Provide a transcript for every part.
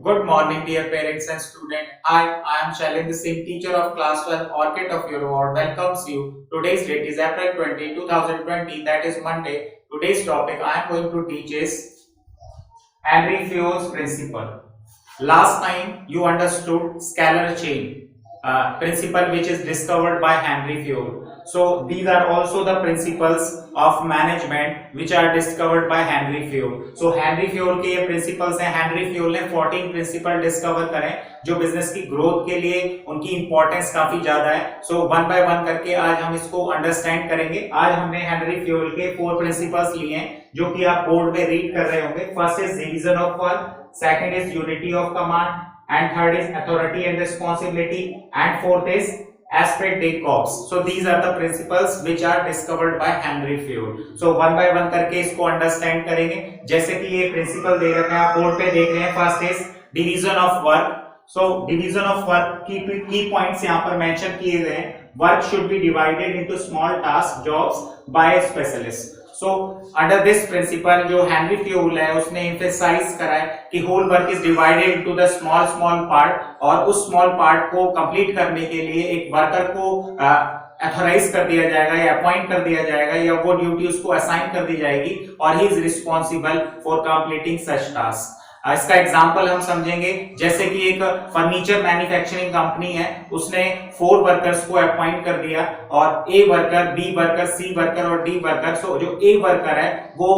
Good morning, dear parents and students. I am Shailin, the same teacher of class 12 Orchid of your ward welcomes you. Today's date is April 20, 2020. That is Monday. Today's topic I am going to teach is Henry Fayol's principle. Last time you understood scalar chain principle which is discovered by Henry Fayol. So these are also the principles of management which are discovered by Henry Fayol. So Henry Fayol के ये principles हैं. Henry Fayol ने 14 principle discover करे जो business की growth के लिए उनकी इंपॉर्टेंस काफी ज्यादा है. सो वन बाय वन करके आज हम इसको अंडरस्टैंड करेंगे. आज हमने हेनरी फ्योल के 4 प्रिंसिपल्स लिए हैं जो कि आप बोर्ड में रीड कर रहे होंगे. First is division of work, second is unity of command, and third is authority and responsibility, and fourth is aspect de corps. So these are the principles which are discovered by Henry Fayol. So one by one करके इसको understand करेंगे. जैसे कि ये principal दे रखे हैं आप board पे देख रहे हैं. First is division of work. So division of work की पॉइंट्स यहाँ पर मेंशन किए गए हैं. Work should be divided into small task jobs by specialist. So under this principle जो हेनरी फ्योल है उसने एम्फेसाइज करा है कि whole work is divided into the small small part, और उस स्मॉल पार्ट को कंप्लीट करने के लिए एक वर्कर को अथोराइज कर दिया जाएगा या अपॉइंट कर दिया जाएगा या वो ड्यूटी उसको असाइन कर दी जाएगी और ही is responsible for completing such task. इसका एग्जांपल हम समझेंगे. जैसे कि एक फर्नीचर मैन्युफैक्चरिंग कंपनी है, उसने 4 वर्कर्स को अपॉइंट कर दिया और A worker, B worker, C worker और डी वर्कर. सो जो ए वर्कर है वो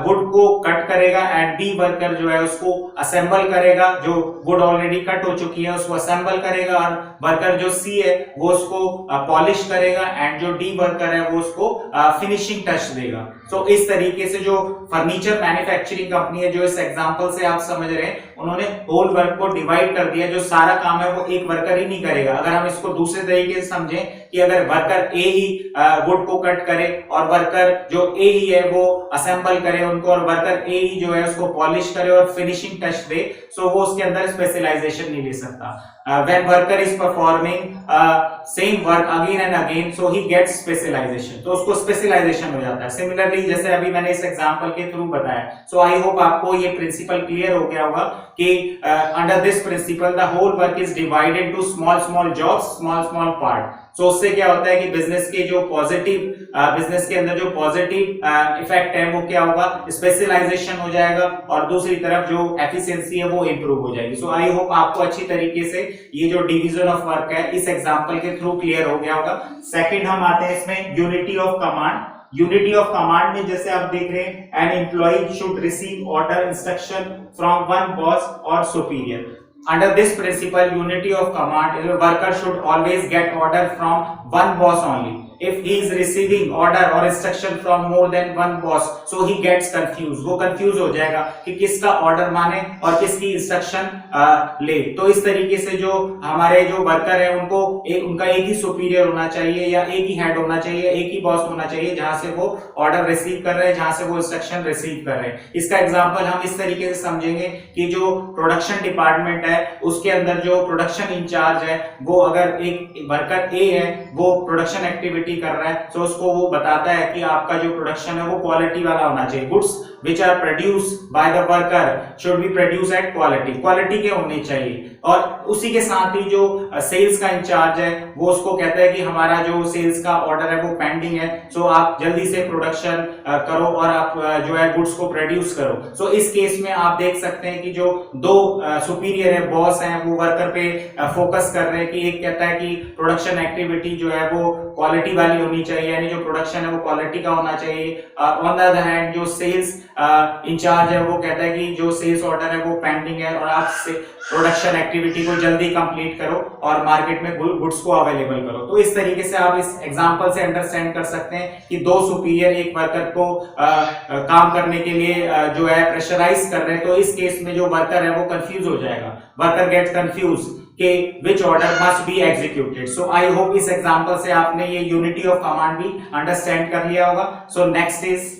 वुड को कट करेगा एंड बी वर्कर जो है उसको असेंबल करेगा. जो वुड ऑलरेडी कट हो चुकी है उसको असेंबल करेगा, और वर्कर जो सी है वो उसको पॉलिश करेगा एंड जो डी वर्कर है वो उसको फिनिशिंग टच देगा. तो इस तरीके से जो फर्नीचर मैन्युफैक्चरिंग कंपनी है, जो इस एग्जांपल से आप समझ रहे हैं, उन्होंने होल वर्क को डिवाइड कर दिया. जो सारा काम है वो एक वर्कर ही नहीं करेगा. अगर हम इसको दूसरे तरीके से समझें कि अगर वर्कर ए ही वुड को कट करे और वर्कर जो ए ही है वो असेंबल करे उनको, और वर्कर ए ही जो है उसको पॉलिश करे और फिनिशिंग टच दे, सो वो उसके अंदर स्पेशलाइजेशन नहीं ले सकता. When worker is performing same work again and again, so he gets specialization. तो उसको स्पेशलाइजेशन हो जाता है. सिमिलरली जैसे अभी मैंने इस एग्जांपल के थ्रू बताया. सो आई होप आपको ये प्रिंसिपल क्लियर हो गया होगा कि under this principle the whole work is divided to small small jobs, small small part. So उससे क्या होता है कि बिजनेस के जो पॉजिटिव बिजनेस के अंदर जो पॉजिटिव इफेक्ट है वो क्या होगा, स्पेशलाइजेशन हो जाएगा, और दूसरी तरफ जो एफिशिएंसी है वो इंप्रूव हो जाएगी. सो आई होप आपको अच्छी तरीके से ये जो डिवीजन ऑफ वर्क है इस एग्जांपल के थ्रू क्लियर हो गया होगा. सेकंड हम आते हैं इसमें unity of command. Unity of command में जैसे आप देख रहे हैं, an employee should receive order instruction from one boss और superior. Under this principle, unity of command, a worker should always get order from one boss only. If he is receiving order or instruction from more than one boss, so he gets confused. वो confuse हो जाएगा कि किसका order माने और किसकी instruction ले. तो इस तरीके से जो हमारे जो worker है उनको उनका एक ही superior होना चाहिए या एक ही head होना चाहिए, एक ही boss होना चाहिए जहां से वो order receive कर रहे हैं, जहां से वो instruction receive कर रहे हैं. इसका example हम इस तरीके से समझेंगे कि जो production department है उसके अंदर जो प्रोडक्शन इंचार्ज है वो अगर एक वर्कर ए है वो प्रोडक्शन एक्टिविटी कर रहा है, तो उसको वो बताता है कि आपका जो प्रोडक्शन है वो क्वालिटी वाला होना चाहिए. Goods which are produced by the worker should be produced at quality के होने चाहिए. और उसी के साथ ही जो सेल्स का इंचार्ज है वो उसको कहता है कि हमारा जो सेल्स का ऑर्डर है वो पेंडिंग है, सो आप जल्दी से प्रोडक्शन करो और आप जो है गुड्स को प्रोड्यूस करो. सो इस केस में आप देख सकते हैं कि जो दो सुपीरियर है, बॉस हैं, वो वर्कर पे फोकस कर रहे हैं कि एक कहता है कि प्रोडक्शन एक्टिविटी जो है वो क्वालिटी वाली होनी चाहिए, यानी जो प्रोडक्शन है वो क्वालिटी का होना चाहिए. ऑन द अदर हैंड जो सेल्स इंचार्ज है वो कहता है कि जो सेल्स ऑर्डर है वो पेंडिंग है और आप से प्रोडक्शन एक्टिविटी को जल्दी कंप्लीट करो और मार्केट में गुड्स को अवेलेबल करो. तो इस तरीके से आप इस एग्जांपल से अंडरस्टैंड कर सकते हैं कि दो सुपीरियर एक वर्कर को काम करने के लिए जो है प्रेशराइज कर रहे हैं. तो इस केस में जो वर्कर है वो कंफ्यूज हो जाएगा. वर्कर गेट्स कंफ्यूज कि which order must be executed. So I hope इस एग्जांपल से आपने ये यूनिटी ऑफ कमांड भी अंडरस्टैंड कर लिया होगा. So next is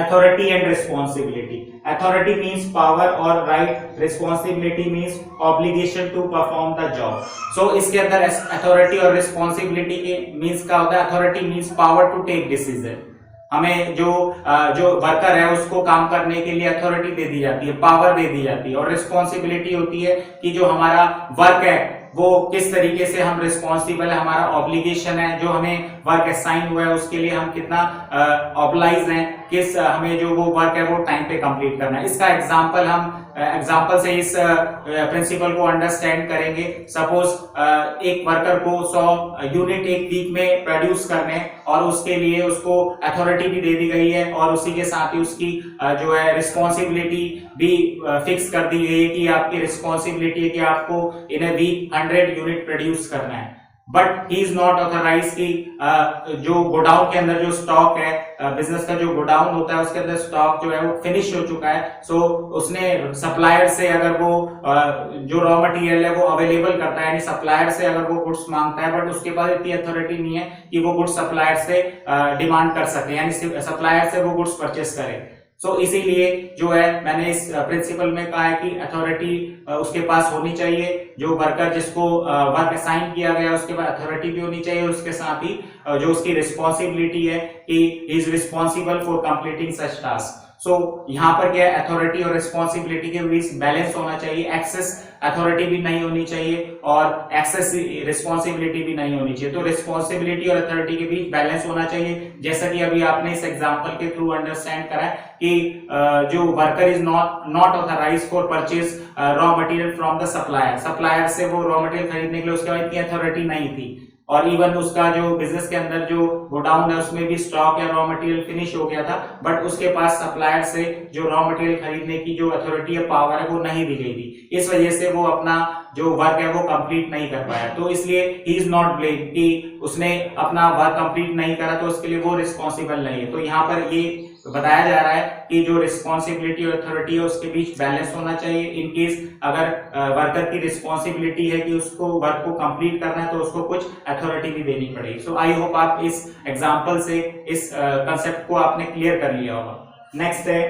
authority and responsibility. Authority means power or right, responsibility means obligation to perform the job. So इसके अंदर authority और responsibility के means क्या होता है? Authority means power to take decision. हमें जो वर्कर है उसको काम करने के लिए अथॉरिटी दे दी जाती है, पावर दे दी जाती है, और रिस्पॉन्सिबिलिटी होती है कि जो हमारा वर्क है वो किस तरीके से हम रिस्पॉन्सिबल है, हमारा ऑब्लिगेशन है, जो हमें वर्क असाइन हुआ है उसके लिए हम कितना ऑब्लाइज हैं, किस हमें जो वो वर्क है वो टाइम पे कंप्लीट करना है। इसका एग्जांपल हम एग्जांपल से इस प्रिंसिपल को अंडरस्टैंड करेंगे। सपोज एक वर्कर को 100 यूनिट एक वीक में प्रोड्यूस करने, और उसके लिए उसको अथॉरिटी भी दे दी गई है, और उसी के साथ ही उसकी जो है रिस्पॉन्सिबिलिटी भी फिक्स कर दी गई है कि आपकी रिस्पॉन्सिबिलिटी है कि आपको in a week 100 unit produce करना है। But he is not authorise कि जो गोडाउन के अंदर जो स्टॉक है, बिजनेस का जो गोडाउन होता है उसके अंदर स्टॉक जो है वो फिनिश हो चुका है, सो उसने सप्लायर से अगर वो जो रॉ मटेरियल है वो अवेलेबल करता है, यानी सप्लायर से अगर वो गुड्स मांगता है, बट उसके पास इतनी अथॉरिटी नहीं है कि वो गुड्स सप्लायर से डिमांड कर सके, यानी सप्लायर से वो गुड्स परचेस करे। सो इसीलिए जो है मैंने इस प्रिंसिपल में कहा है कि अथॉरिटी उसके पास होनी चाहिए, जो वर्कर जिसको वर्क असाइन किया गया उसके पास अथॉरिटी भी होनी चाहिए, और उसके साथ ही जो उसकी रिस्पॉन्सिबिलिटी है कि he is responsible for completing such task. So यहाँ पर क्या है, अथॉरिटी और रिस्पॉन्सिबिलिटी के बीच बैलेंस होना चाहिए, एक्सेस अथॉरिटी भी नहीं होनी चाहिए और एक्सेस रिस्पॉन्सिबिलिटी भी नहीं होनी चाहिए। तो रिस्पॉन्सिबिलिटी और अथॉरिटी के बीच बैलेंस होना चाहिए, जैसा कि अभी आपने इस एग्जांपल के थ्रू अंडरस्टैंड करा कि जो worker is not authorise for purchase raw material from the supplier, supplier से वो रॉ मटेरियल खरीदने के लिए उसके पास इतनी अथॉरिटी नहीं थी, और इवन उसका जो बिजनेस के अंदर जो गोडाउन है उसमें भी स्टॉक या रॉ मटेरियल फिनिश हो गया था, बट उसके पास सप्लायर से जो रॉ मटेरियल खरीदने की जो अथॉरिटी है, पावर है, वो नहीं दी गई थी। इस वजह से वो अपना जो वर्क है वो कंप्लीट नहीं कर पाया, तो इसलिए ही इज नॉट ब्लेम कि उसने अपना वर्क कंप्लीट नहीं करा तो उसके लिए वो रिस्पॉन्सिबल नहीं है। तो यहाँ पर ये बताया जा रहा है कि जो रिस्पॉन्सिबिलिटी और अथॉरिटी है उसके बीच बैलेंस होना चाहिए। इन केस अगर वर्कर की रिस्पॉन्सिबिलिटी है कि उसको वर्क को कंप्लीट करना है तो उसको कुछ अथॉरिटी भी देनी पड़ेगी। सो आई होप आप इस एग्जांपल से इस कंसेप्ट को आपने क्लियर कर लिया होगा। नेक्स्ट है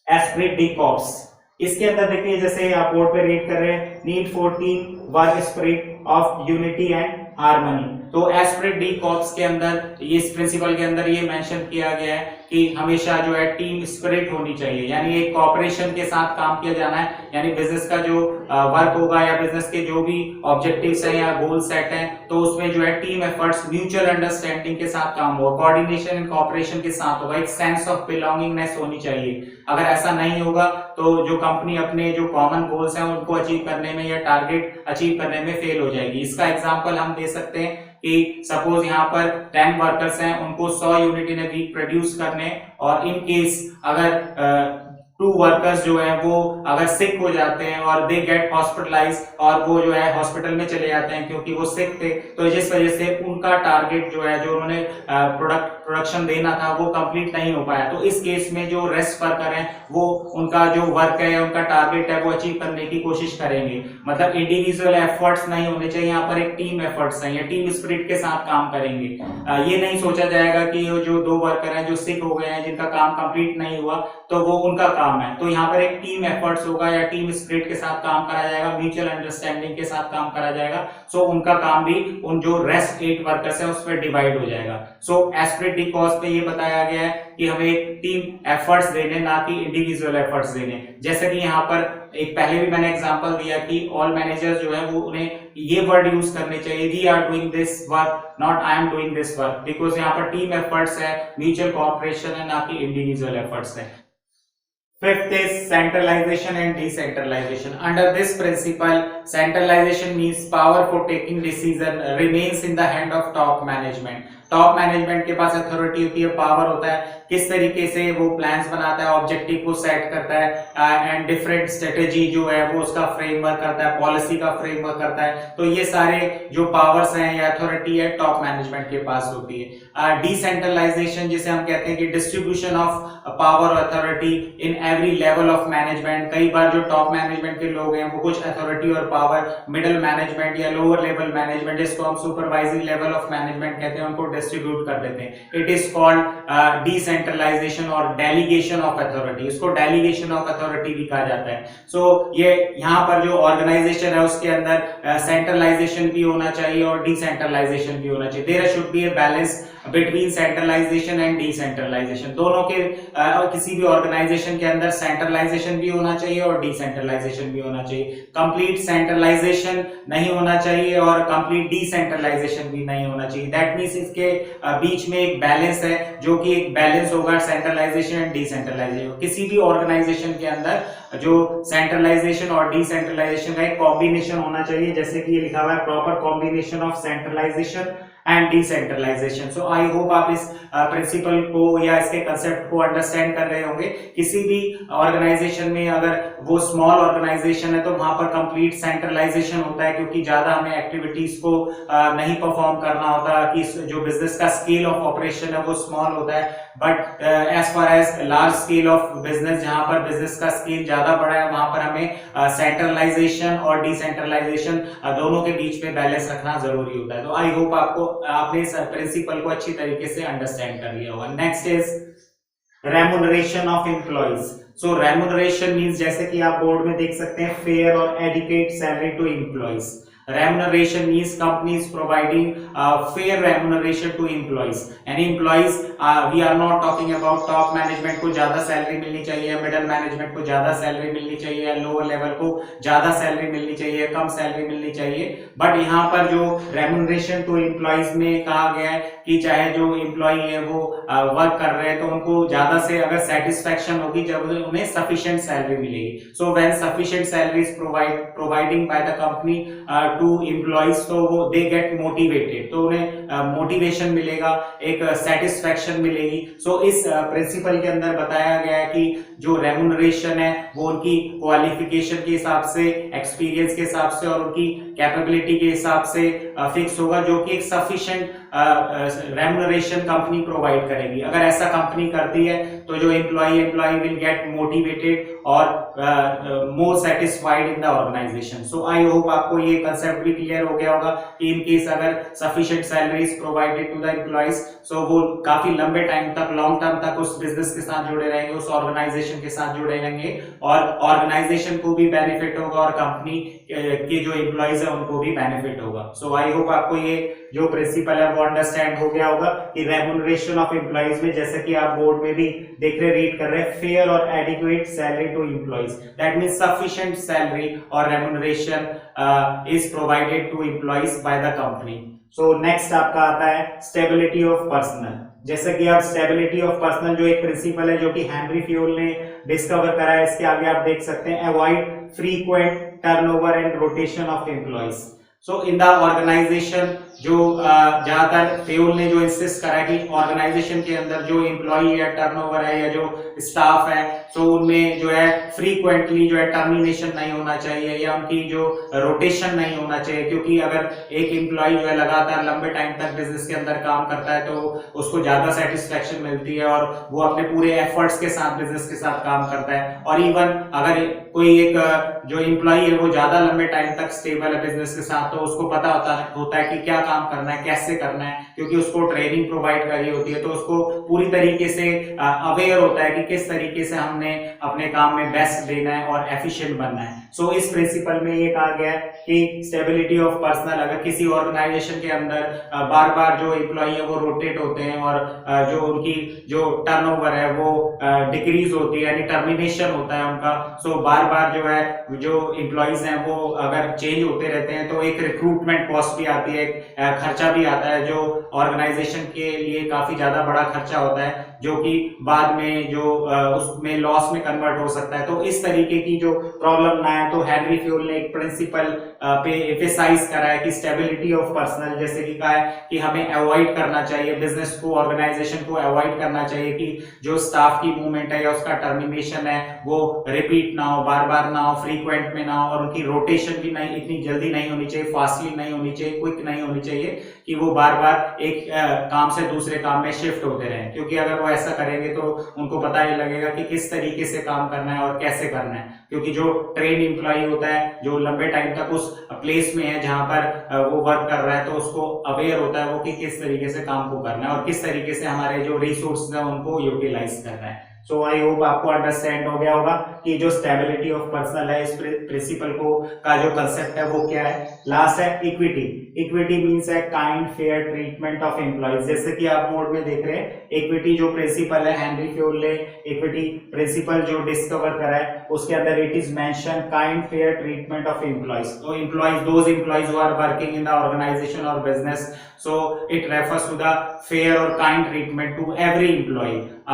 एस्प्रिट डी कॉर्प्स। इसके अंदर देखिए, जैसे आप बोर्ड पे रीड कर रहे हैं, need for team work spirit of unity and harmony. तो एस्प्रिट डी कॉर्प्स के अंदर इस प्रिंसिपल के अंदर ये मेंशन किया गया है कि हमेशा जो है टीम स्पिरिट होनी चाहिए, यानी एक कोऑपरेशन के साथ काम किया जाना है, यानी बिजनेस का जो वर्क होगा या बिजनेस के जो भी ऑब्जेक्टिव्स हैं या गोल सेट हैं, तो उसमें जो है टीम एफर्ट्स, म्यूचुअल अंडरस्टैंडिंग के साथ काम होगा, कोऑर्डिनेशन एंड कोऑपरेशन के साथ होगा, एक सेंस ऑफ बिलोंगिंगनेस होनी चाहिए। अगर ऐसा नहीं होगा तो जो कंपनी अपने जो कॉमन गोल्स हैं उनको अचीव करने में या टारगेट अचीव करने में फेल हो जाएगी। इसका एग्जांपल हम दे सकते हैं कि सपोज यहाँ पर 10 वर्कर्स हैं, उनको 100 unit in a week produce करने, और इन केस अगर 2 वर्कर्स जो है वो अगर सिक हो जाते हैं और दे गेट हॉस्पिटलाइज, और वो जो है हॉस्पिटल में चले जाते हैं क्योंकि वो सिक थे, तो जिस वजह से उनका टारगेट जो है, जो उन्होंने प्रोडक्शन देना था वो कंप्लीट नहीं हो पाया, तो इस केस में जो रेस्ट वर्कर हैं वो उनका जो वर्क है, उनका टारगेट है वो अचीव करने की कोशिश करेंगे। मतलब इंडिविजुअल एफर्ट्स नहीं होने चाहिए, यहाँ पर एक टीम एफर्ट्स हैं, या टीम स्पिरिट के साथ काम करेंगे। ये नहीं सोचा जाएगा कि जो 2 वर्कर हैं जो सिक हो गए हैं, जिनका काम कंप्लीट नहीं हुआ, तो वो उनका काम है। तो यहाँ पर एक टीम एफर्ट्स होगा या टीम स्पिरिट के साथ काम करा जाएगा, म्यूचुअल अंडरस्टैंडिंग के साथ काम करा जाएगा। सो उनका काम भी उन जो रेस्ट 8 वर्कर्स है उस पर डिवाइड हो जाएगा। सो एस्पिरिट डी कॉज पे ये बताया गया है कि हमें एक टीम एफर्ट्स देने, ना कि इंडिविजुअल एफर्ट्स देने। जैसे कि यहाँ पर एक पहले भी मैंने एग्जांपल दिया कि ऑल मैनेजर्स जो है वो उन्हें ये वर्ड यूज करने चाहिए, we are doing this work, not I am doing this work, because यहाँ पर टीम एफर्ट्स है, म्यूचुअल कोऑपरेशन है, ना कि इंडिविजुअल एफर्ट्स है। Fifth is centralization and decentralization. Under this principle, centralization means power for taking decision remains in the hand of top management. Top management के पास authority होती है, पावर होता है, किस तरीके से वो प्लान्स बनाता है, ऑब्जेक्टिव को सेट करता है, एंड डिफरेंट स्ट्रेटेजी जो है वो उसका फ्रेमवर्क करता है, पॉलिसी का फ्रेमवर्क करता है। तो ये सारे जो पावर्स हैं या अथॉरिटी है टॉप मैनेजमेंट के पास होती है। डिसेंट्रलाइजेशन जिसे हम कहते हैं कि डिस्ट्रीब्यूशन ऑफ पावर और authority in every level of management. कई बार जो टॉप मैनेजमेंट के लोग हैं वो कुछ अथॉरिटी और पावर मिडिल मैनेजमेंट या लोअर लेवल मैनेजमेंट, जिसको हम सुपरवाइजिंग लेवल ऑफ मैनेजमेंट कहते हैं, उनको डिस्ट्रीब्यूट कर देते हैं। It is called decentralisation decentralisation और डेलीगेशन ऑफ अथॉरिटी, इसको डेलीगेशन ऑफ अथॉरिटी भी कहा जाता है। ये यहाँ पर जो ऑर्गेनाइजेशन है उसके अंदर सेंट्रलाइजेशन भी होना चाहिए और डिसेंट्रलाइजेशन भी होना चाहिए। There should be a balance between centralisation and decentralisation. दोनों के किसी भी ऑर्गेनाइजेशन के अंदर सेंट्रलाइजेशन भी होना चाहिए और डिसेंट्रलाइजेशन भी होना चाहिए। कंप्लीट सेंट्रलाइजेशन नहीं होना चाहिए और कंप्लीट डिसेंट्रलाइजेशन भी नहीं होना चाहिए। दैट मींस इसके बीच में एक बैलेंस है, जो कि एक बैलेंस होगा सेंट्रलाइजेशन एंड डिसेंट्रलाइजेशन। किसी भी ऑर्गेनाइजेशन के अंदर जो सेंट्रलाइजेशन और डिसेंट्रलाइजेशन का एक कॉम्बिनेशन होना चाहिए, जैसे कि ये लिखा हुआ है proper combination of centralisation and decentralisation. So I hope आप इस प्रिंसिपल को या इसके कंसेप्ट को अंडरस्टैंड कर रहे होंगे। किसी भी ऑर्गेनाइजेशन में अगर वो स्मॉल ऑर्गेनाइजेशन है तो वहां पर कंप्लीट सेंट्रलाइजेशन होता है, क्योंकि ज्यादा हमें एक्टिविटीज को नहीं परफॉर्म करना होता, कि जो बिजनेस का स्केल ऑफ ऑपरेशन है वो स्मॉल होता है। But as far as large scale of business, जहां पर बिजनेस का स्केल ज्यादा बड़ा है, वहां पर हमें सेंट्रलाइजेशन और डिसेंट्रलाइजेशन दोनों के बीच में बैलेंस रखना जरूरी होता है। तो आई होप आपने इस प्रिंसिपल को अच्छी तरीके से अंडरस्टैंड कर लिया होगा। Next is remuneration of employees. So remuneration means, जैसे कि आप बोर्ड में देख सकते हैं, फेयर और adequate salary to employees. Remuneration means companies providing fair remuneration to employees. And employees, we are not talking about top management को ज्यादा सैलरी मिलनी चाहिए, मिडिल मैनेजमेंट को ज्यादा सैलरी मिलनी चाहिए, लोअर लेवल को ज्यादा सैलरी मिलनी चाहिए, कम सैलरी मिलनी चाहिए। बट यहाँ पर जो रेमुनरेशन टू एम्प्लॉइज में कहा गया है कि चाहे जो एम्प्लॉय है वो वर्क कर रहे हैं तो उनको ज्यादा से अगर सेटिस्फेक्शन होगी जब उन्हें सफिशिएंट सैलरी मिलेगी। So when sufficient salary is providing by the company to employees, तो वो दे गेट मोटिवेटेड, तो उन्हें मोटिवेशन मिलेगा, एक सेटिस्फेक्शन मिलेगी। सो इस प्रिंसिपल के अंदर बताया गया है कि जो रेमुनरेशन है वो उनकी क्वालिफिकेशन के हिसाब से, एक्सपीरियंस के हिसाब से और उनकी कैपेबिलिटी के हिसाब से फिक्स होगा, जो कि एक सफिशिएंट रेमुनरेशन कंपनी प्रोवाइड करेगी। अगर ऐसा कंपनी करती है तो जो एम्प्लॉय विल गेट मोटिवेटेड और more satisfied in the organisation. So I hope आपको ये कंसेप्ट भी क्लियर हो गया होगा कि इन केस अगर sufficient salaries provided to the employees, so वो काफी लंबे टाइम तक, लॉन्ग टर्म तक उस बिजनेस के साथ जुड़े रहेंगे, उस ऑर्गेनाइजेशन के साथ जुड़े रहेंगे और ऑर्गेनाइजेशन को भी बेनिफिट होगा और कंपनी के जो एम्प्लॉइज है उनको भी बेनिफिट होगा। सो आई होप आपको ये जो प्रिंसिपल है वो अंडरस्टैंड हो गया होगा कि रेमुनरेशन ऑफ एम्प्लॉइज में, जैसे कि आप बोर्ड में भी देख रहे, रीड कर रहे हैं, फेयर और adequate salary to employees. That means sufficient salary और remuneration is provided to employees by the company. So next आपका आता है स्टेबिलिटी ऑफ पर्सनल। जैसे कि आप स्टेबिलिटी ऑफ पर्सनल जो एक प्रिंसिपल है जो कि हेनरी फ्यूल ने डिस्कवर करा है, इसके आगे आप देख सकते हैं, avoid frequent turnover and rotation of employees. So in the organisation, जो ज्यादातर फ्यूल ने जो इंसिस्ट करा है कि ऑर्गेनाइजेशन के अंदर जो एम्प्लॉय है, टर्नओवर है या जो स्टाफ है, तो उनमें जो है फ्रीक्वेंटली जो है टर्मिनेशन नहीं होना चाहिए या उनकी जो रोटेशन नहीं होना चाहिए, क्योंकि अगर एक एम्प्लॉय जो है लगातार लंबे टाइम तक बिजनेस के अंदर काम करता है तो उसको ज्यादा सेटिस्फेक्शन मिलती है और वो अपने पूरे एफर्ट्स के साथ बिजनेस के साथ काम करता है। और इवन अगर कोई एक जो एम्प्लॉय है वो ज्यादा लंबे टाइम तक स्टेबल है बिजनेस के साथ, तो उसको पता होता है कि क्या काम करना है, कैसे करना है, क्योंकि उसको ट्रेनिंग प्रोवाइड करी होती है, तो उसको पूरी तरीके से अवेयर होता है कि किस तरीके से हमने अपने काम में बेस्ट देना है और एफिशिएंट बनना है। सो इस प्रिंसिपल में ये कहा गया है कि स्टेबिलिटी ऑफ पर्सनल, अगर किसी ऑर्गेनाइजेशन के अंदर बार बार जो एम्प्लॉय है वो रोटेट होते हैं और जो उनकी जो टर्नओवर है वो डिक्रीज होती है, यानी टर्मिनेशन होता है उनका, सो बार बार जो है जो एम्प्लॉइज हैं वो अगर चेंज होते रहते हैं तो एक रिक्रूटमेंट कॉस्ट भी आती है, खर्चा भी आता है, जो ऑर्गेनाइजेशन के लिए काफी ज्यादा बड़ा खर्चा होता है, जो कि बाद में जो उसमें लॉस में कन्वर्ट हो सकता है। तो इस तरीके की जो प्रॉब्लम ना है, तो हेनरी फ्यूल ने एक प्रिंसिपल पे एम्फसाइज करा है कि स्टेबिलिटी ऑफ पर्सनल, जैसे कि कहा है कि हमें अवॉइड करना चाहिए, बिजनेस को, ऑर्गेनाइजेशन को अवॉइड करना चाहिए कि जो स्टाफ की मूवमेंट है या उसका टर्मिनेशन है वो रिपीट ना हो, बार बार ना हो, फ्रीक्वेंट में ना हो, और उनकी रोटेशन भी नहीं, इतनी जल्दी नहीं होनी चाहिए, फास्टली नहीं होनी चाहिए, क्विक नहीं होनी चाहिए कि वो बार बार एक काम से दूसरे काम में शिफ्ट होते रहे, क्योंकि अगर वो ऐसा करेंगे तो उनको पता ही लगेगा कि किस तरीके से काम करना है और कैसे करना है, क्योंकि जो ट्रेन एम्प्लॉय होता है जो लंबे टाइम तक उस प्लेस में है जहां पर वो वर्क कर रहा है, तो उसको अवेयर होता है वो कि किस तरीके से काम को करना है और किस तरीके से हमारे जो रिसोर्सेज है उनको यूटिलाइज करना है। सो आई होप आपको अंडरस्टैंड हो गया होगा कि जो स्टेबिलिटी ऑफ पर्सनल है, इस प्रिंसिपल को का जो कंसेप्ट है वो क्या है। लास्ट है इक्विटी। इक्विटी मींस है kind fair treatment of employees. जैसे कि आप बोर्ड में देख रहे हैं, इक्विटी जो प्रिंसिपल है, हेनरी फ्योल ने इक्विटी प्रिंसिपल जो डिस्कवर करा है उसके अंदर it is mention kind fair treatment of employees. तो employees, those employees who are working in the organisation और business, so it refers to the fair or kind treatment to every employee. I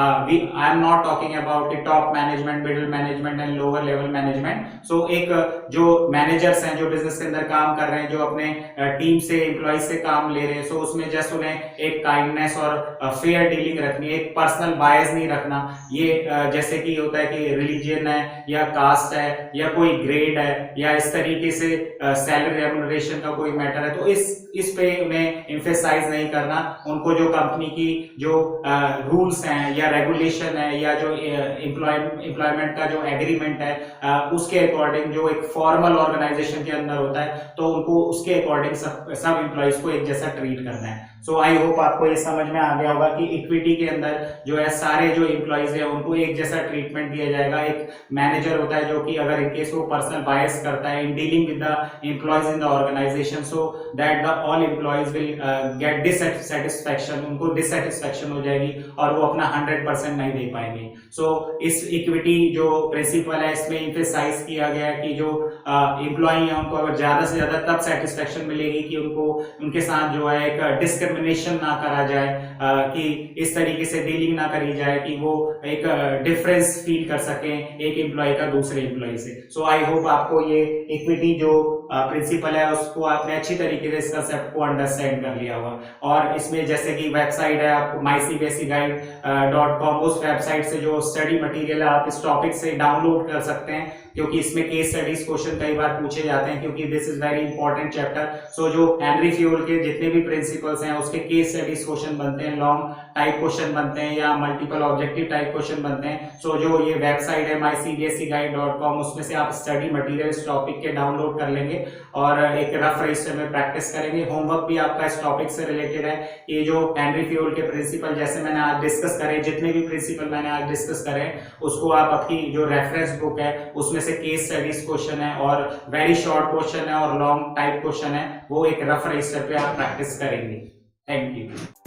am not talking about the top management, middle management and lower level management. So एक जो managers हैं जो business के अंदर काम कर रहे हैं, जो अपने टीम से एम्प्लॉइज से काम ले रहे हैं, सो उसमें जस्ट उन्हें एक काइंडनेस और फेयर डीलिंग रखनी है, एक पर्सनल बायस नहीं रखना। ये जैसे कि होता है कि रिलीजन है या कास्ट है या कोई ग्रेड है या इस तरीके से सैलरी रेम्यूनरेशन का कोई मैटर है, तो इस पे उन्हें एम्फेसाइज नहीं करना। उनको जो कंपनी की जो रूल्स हैं या रेगुलेशन है या जो एम्प्लॉयमेंट का जो एग्रीमेंट है उसके अकॉर्डिंग, जो एक फॉर्मल ऑर्गेनाइजेशन के अंदर होता है, तो उनको उसके अकॉर्डिंग सब एम्प्लॉइज को एक जैसा ट्रीट करना है। सो आई होप आपको ये समझ में आ गया होगा कि इक्विटी के अंदर जो है सारे जो एम्प्लॉइज है उनको एक जैसा ट्रीटमेंट दिया जाएगा। एक मैनेजर होता है जो कि अगर इन केस वो पर्सनल बायस करता है in dealing with the employees in the organisation, so that the all employees will get dissatisfaction, उनको डिससेटिस्फैक्शन हो जाएगी और वो अपना 100% नहीं दे पाएंगे। सो इस इक्विटी जो प्रिंसिपल है इसमें एम्फेसाइज किया गया है कि जो एम्प्लॉय है उनको अगर ज्यादा से ज्यादा तब सेटिस्फैक्शन मिलेगी कि उनको उनके साथ जो है एक डिस्क्रिमिनेशन ना करा जाए, कि इस तरीके से डीलिंग ना करी जाए कि वो एक डिफरेंस फील कर सकें एक एम्प्लॉय का दूसरे एम्प्लॉय से। सो आई होप आपको ये इक्विटी जो प्रिंसिपल है उसको आपने अच्छी तरीके से इस कंसेप्ट को अंडरस्टैंड कर लिया होगा। और इसमें जैसे कि वेबसाइट है आपको mycbsguide.com, उस वेबसाइट से जो स्टडी मटेरियल है आप इस टॉपिक से डाउनलोड कर सकते हैं, क्योंकि इसमें केस स्टडीज क्वेश्चन कई बार पूछे जाते हैं, क्योंकि this is very important chapter. So जो हेनरी फ्योल के जितने भी प्रिंसिपल्स हैं उसके केस स्टडीज क्वेश्चन बनते हैं, लॉन्ग टाइप क्वेश्चन बनते हैं या मल्टीपल ऑब्जेक्टिव टाइप क्वेश्चन बनते हैं। सो जो ये वेबसाइट है mycbsguide.com, उसमें से आप स्टडी मटेरियल इस टॉपिक के डाउनलोड कर लेंगे और एक रफ रजिस्टर में प्रैक्टिस करेंगे। होमवर्क भी आपका इस टॉपिक से रिलेटेड है। ये जो हेनरी फ्योल के प्रिंसिपल जैसे मैंने आज डिस्कस करे, जितने भी प्रिंसिपल मैंने आज डिस्कस करे, उसको आप अपनी जो रेफरेंस बुक है उसमें से केस स्टडीज क्वेश्चन है और वेरी शॉर्ट क्वेश्चन है और लॉन्ग टाइप क्वेश्चन है, वो एक रफ रजिस्टर पे आप प्रैक्टिस करेंगे। Thank you.